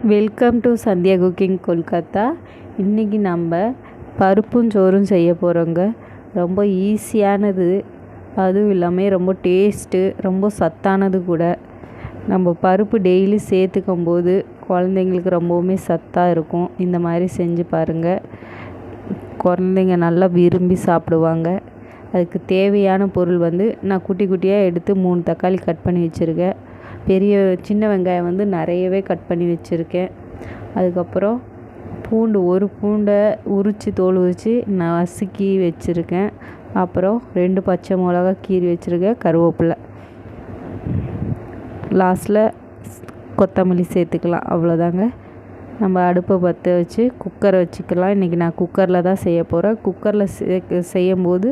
Welcome to Sandhya cooking Kolkata. இன்றைக்கி நம்ம பருப்பும் சோறும் செய்ய போகிறோங்க. ரொம்ப ஈஸியானது, அதுவும் இல்லாமல் ரொம்ப டேஸ்ட்டு, ரொம்ப சத்தானது கூட. நம்ம பருப்பு டெய்லி சேர்த்துக்கும் போது குழந்தைங்களுக்கு ரொம்பவுமே சத்தாக இருக்கும். இந்த மாதிரி செஞ்சு பாருங்கள், குழந்தைங்க நல்லா விரும்பி சாப்பிடுவாங்க. அதுக்கு தேவையான பொருள் நான் குட்டி குட்டியாக எடுத்து 3 தக்காளி கட் பண்ணி வச்சுருக்கேன். சின்ன வெங்காயம் நிறையவே கட் பண்ணி வச்சுருக்கேன். அதுக்கப்புறம் ஒரு பூண்டை தோல் உரித்து நசுக்கி வச்சுருக்கேன். அப்புறம் 2 பச்சை மிளகா கீறி வச்சுருக்கேன். கருவேப்பிலை, லாஸ்ட்டில் கொத்தமல்லி சேர்த்துக்கலாம். அவ்வளோதாங்க. நம்ம அடுப்பை பற்ற வச்சு குக்கரை வச்சுக்கலாம். இன்றைக்கி நான் குக்கரில் தான் செய்ய போகிறேன். குக்கரில் செய்யும்போது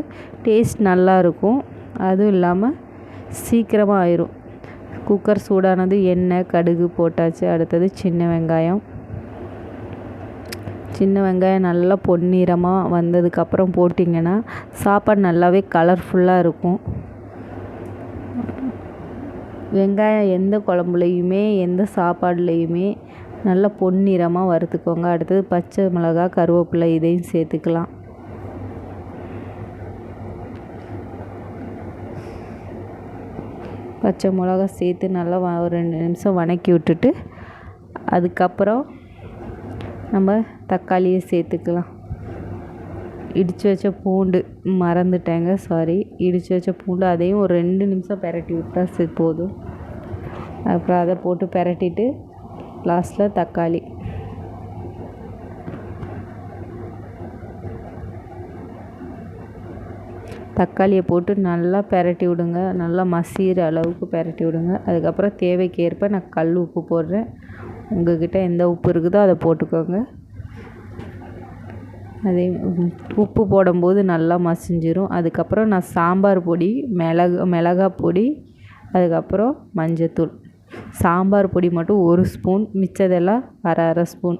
டேஸ்ட் நல்லாயிருக்கும். அதுவும் இல்லாமல் சீக்கிரமாக ஆயிரும். குக்கர் சூடானது, எண்ணெய் கடுகு போட்டாச்சு. அடுத்தது சின்ன வெங்காயம் நல்லா பொன்னிறமாக வந்ததுக்கப்புறம் போட்டிங்கன்னா சாப்பாடு நல்லாவே கலர்ஃபுல்லாக இருக்கும். வெங்காயம் எந்த குழம்புலையுமே எந்த சாப்பாடுலேயுமே நல்லா பொன்னிறமாக வறுத்துக்கோங்க. அடுத்தது பச்சை மிளகா, கருவேப்பிலை இதையும் சேர்த்துக்கலாம். பச்சை மிளகா சேர்த்து நல்லா ஒரு 2 நிமிஷம் வதக்கி விட்டுட்டு அதுக்கப்புறம் நம்ம தக்காளியை சேர்த்துக்கலாம். இடித்து வச்ச பூண்டு மறந்துட்டேங்க, சாரி. இடித்து வச்ச பூண்டு அதையும் ஒரு 2 நிமிஷம் பெரட்டி விட்டால் போதும். அப்புறம் அதை போட்டு பெரட்டிட்டு லாஸ்ட்டில் தக்காளியை போட்டு நல்லா பெரட்டி விடுங்க. நல்லா மசிகிற அளவுக்கு பெரட்டி விடுங்க. அதுக்கப்புறம் தேவைக்கு ஏற்ப நான் கல் உப்பு போடுறேன். உங்கள்கிட்ட எந்த உப்பு இருக்குதோ அதை போட்டுக்கோங்க. அதே உப்பு போடும்போது நல்லா மசிஞ்சிரும். அதுக்கப்புறம் நான் சாம்பார் பொடி, மிளகாய் பொடி, அதுக்கப்புறம் மஞ்சத்தூள், சாம்பார் பொடி மட்டும் 1 ஸ்பூன், மிச்சதெல்லாம் அரை ஸ்பூன்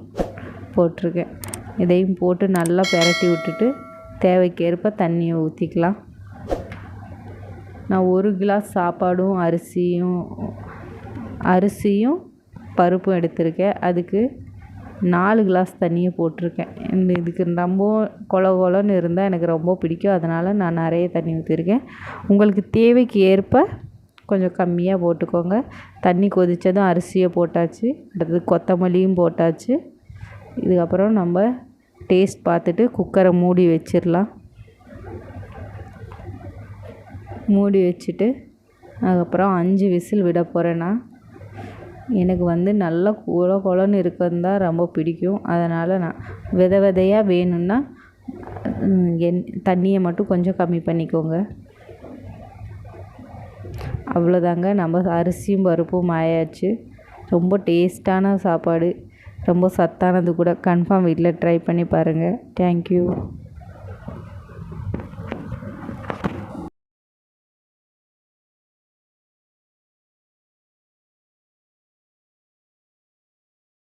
போட்டிருக்கேன். இதையும் போட்டு நல்லா பெரட்டி விட்டுட்டு தேவைக்கேற்ப தண்ணியை ஊற்றிக்கலாம். நான் 1 கிளாஸ் சாப்பாடும் அரிசியும் பருப்பும் எடுத்திருக்கேன். அதுக்கு 4 கிளாஸ் தண்ணியை போட்டிருக்கேன். இதுக்கு ரொம்ப கொலன்னு இருந்தால் எனக்கு ரொம்ப பிடிக்கும். அதனால் நான் நிறைய தண்ணி ஊற்றிருக்கேன். உங்களுக்கு தேவைக்கு ஏற்ப கொஞ்சம் கம்மியாக போட்டுக்கோங்க. தண்ணி கொதித்ததும் அரிசியை போட்டாச்சு. அடுத்தது கொத்தமல்லியும் போட்டாச்சு. இதுக்கப்புறம் நம்ம டேஸ்ட் பார்த்துட்டு குக்கரை மூடி வச்சிடலாம். மூடி வச்சுட்டு அதுக்கப்புறம் 5 விசில் விட போகிறேன்னா, எனக்கு நல்லா கொலன்னு இருக்கிறது தான் ரொம்ப பிடிக்கும். அதனால் நான் விதையாக வேணும்னா தண்ணியை மட்டும் கொஞ்சம் கம்மி பண்ணிக்கோங்க. அவ்வளோதாங்க, நம்ம அரிசியும் பருப்பும் ஆயாச்சு. ரொம்ப டேஸ்டான சாப்பாடு, ரொம்ப சத்தானது கூட. கன்ஃபார்ம் வீட்டில் ட்ரை பண்ணி பாருங்கள். தேங்க்யூ.